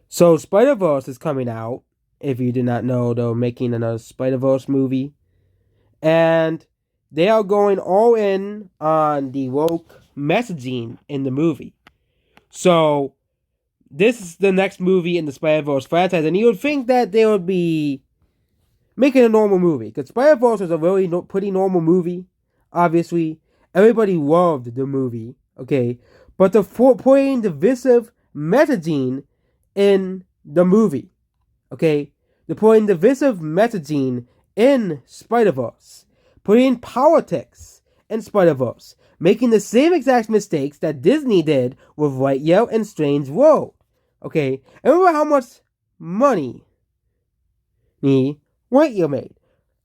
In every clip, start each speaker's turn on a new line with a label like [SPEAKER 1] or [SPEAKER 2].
[SPEAKER 1] So Spider-Verse is coming out. If you did not know, they're making another Spider-Verse movie. And they are going all in on the woke messaging in the movie. So this is the next movie in the Spider-Verse franchise. And you would think that they would be making a normal movie. Because Spider-Verse is a really pretty normal movie, obviously. Everybody loved the movie, okay? But they're putting divisive messaging in the movie, okay? They're putting divisive messaging in Spider-Verse, putting politics in Spider-Verse, making the same exact mistakes that Disney did with Lightyear and Strange World, okay? And remember how much money Lightyear made.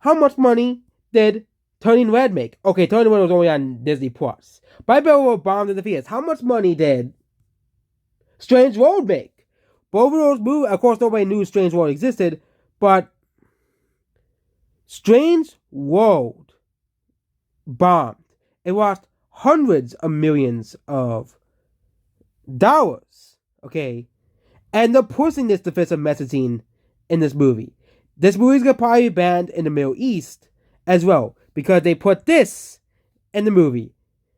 [SPEAKER 1] How much money did Turning Red make? Okay, Turning Red was only on Disney Plus. But I bet we bombed in the theaters. How much money did Strange World make? Both of those movies, of course, nobody knew Strange World existed, but Strange World bombed. It lost hundreds of millions of dollars. Okay? And they're pushing this defensive messaging in this movie. This movie's gonna probably be banned in the Middle East as well because they put this in the movie.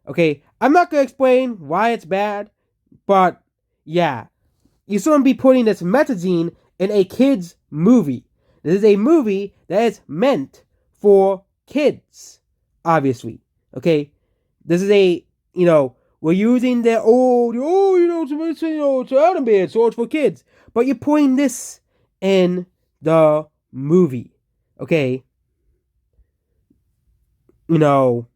[SPEAKER 1] Okay, I'm not gonna explain why it's bad, but yeah, you shouldn't be putting this messaging in a kids movie. This is a movie that is meant for kids, obviously. Okay, this is we're using the old, to animated, so it's for kids, but you're putting this in the movie, okay? You know,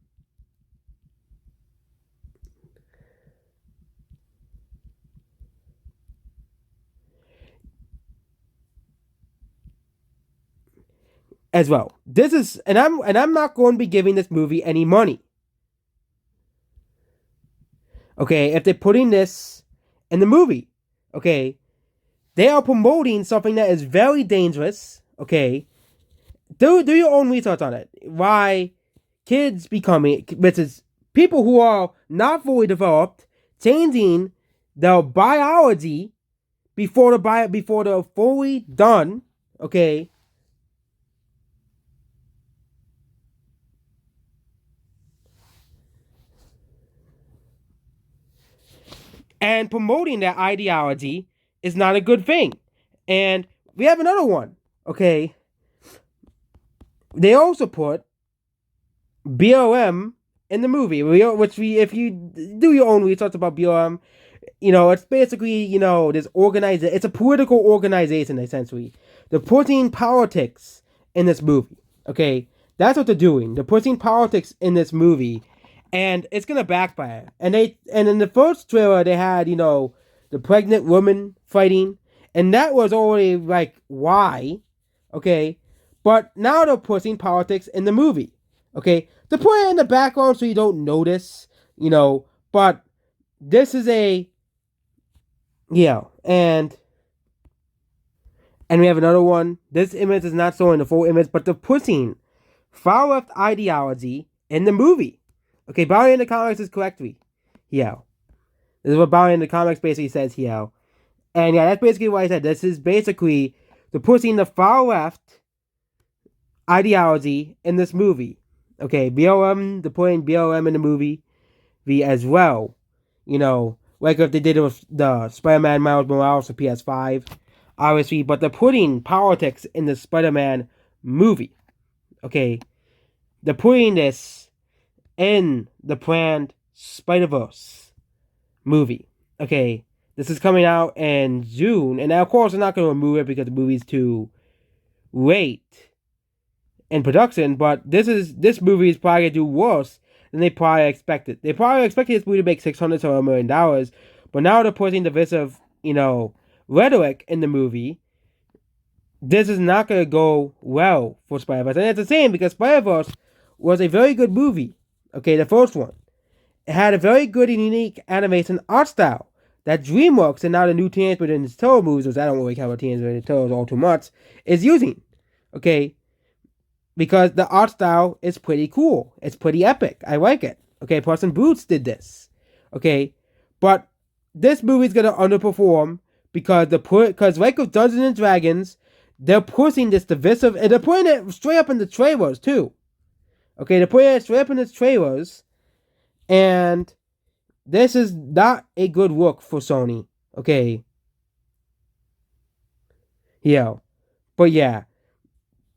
[SPEAKER 1] as well. This is, and I'm not going to be giving this movie any money. Okay, if they're putting this in the movie, okay, they are promoting something that is very dangerous. Okay, do your own research on it. Why kids becoming, which is people who are not fully developed, changing their biology before they're fully done. Okay, and promoting that ideology is not a good thing. And we have another one. Okay, they also put BLM in the movie, if you do your own research about BLM, it's basically, this organization, it's a political organization, essentially. They're putting politics in this movie, okay? That's what they're doing. They're putting politics in this movie, and it's gonna backfire. And in the first trailer, they had, the pregnant woman fighting, and that was already, like, why, okay? But now they're putting politics in the movie, okay? To put it in the background so you don't notice, but this is and we have another one. This image is not showing the full image, but they're pushing far left ideology in the movie. Okay, Barry in the comics is correctly. Yeah. This is what Barry in the comics basically says here. And yeah, that's basically what I said. This is basically they're pushing the far left ideology in this movie. Okay, BLM, they're putting BLM in the movie as well. Like if they did it with the Spider-Man Miles Morales for PS5, obviously, but they're putting politics in the Spider-Man movie. Okay, they're putting this in the planned Spider-Verse movie. Okay, this is coming out in June, and of course, they're not going to remove it because the movie's too late in production. But this movie is probably going to do worse than they probably expected. They probably expected this movie to make $600 million, but now they're putting divisive, rhetoric in the movie. This is not going to go well for Spider-Verse. And it's the same because Spider-Verse was a very good movie. Okay, the first one. It had a very good and unique animation art style that DreamWorks and now the new Teenage Mutant Ninja Turtles movies, which I don't really care about Teenage Mutant Ninja Turtles all too much, is using. Okay, because the art style is pretty cool. It's pretty epic. I like it. Okay, Puss in Boots did this. Okay, but this movie's gonna underperform because like with Dungeons and Dragons, they're pushing this divisive, and they're putting it straight up in the trailers too. Okay, they're putting it straight up in the trailers, and this is not a good look for Sony. Okay. Yeah. But yeah.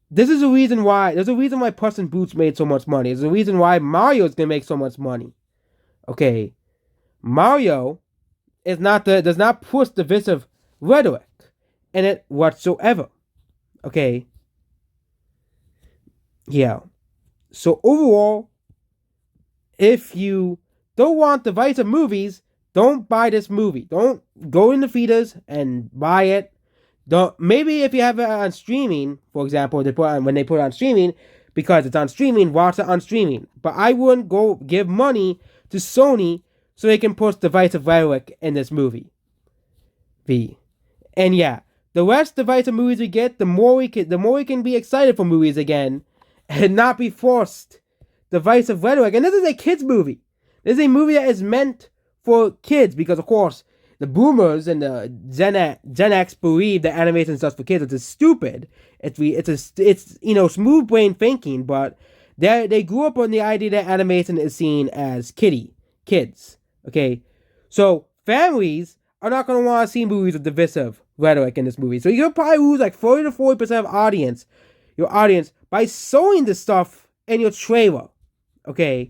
[SPEAKER 1] There's a reason why Puss in Boots made so much money. There's a reason why Mario is gonna make so much money. Okay. Mario does not push divisive rhetoric in it whatsoever. Okay. Yeah. So overall, if you don't want divisive movies, don't buy this movie. Don't go in the theaters and buy it. Don't, maybe if you have it on streaming, for example, when they put it on streaming, because it's on streaming, watch it on streaming. But I wouldn't go give money to Sony so they can push divisive rhetoric in this movie. And yeah, the less divisive movies we get, the more we can be excited for movies again, and not be forced divisive rhetoric. And this is a kids movie. This is a movie that is meant for kids because, of course, the boomers and the Gen X believe that animation is just for kids. It's stupid. It's smooth brain thinking, but they grew up on the idea that animation is seen as kids. Okay, so families are not going to want to see movies with divisive rhetoric in this movie. So you'll probably lose like 30 to 40% of your audience by sewing this stuff in your trailer. Okay,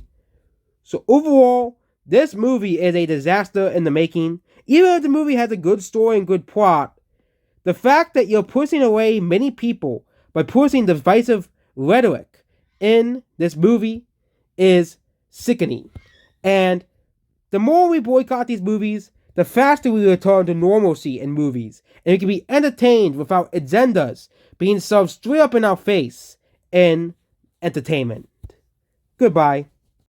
[SPEAKER 1] so overall, this movie is a disaster in the making. Even if the movie has a good story and good plot, the fact that you're pushing away many people by pushing divisive rhetoric in this movie is sickening. And the more we boycott these movies, the faster we return to normalcy in movies. And we can be entertained without agendas being shoved straight up in our face in entertainment. Goodbye.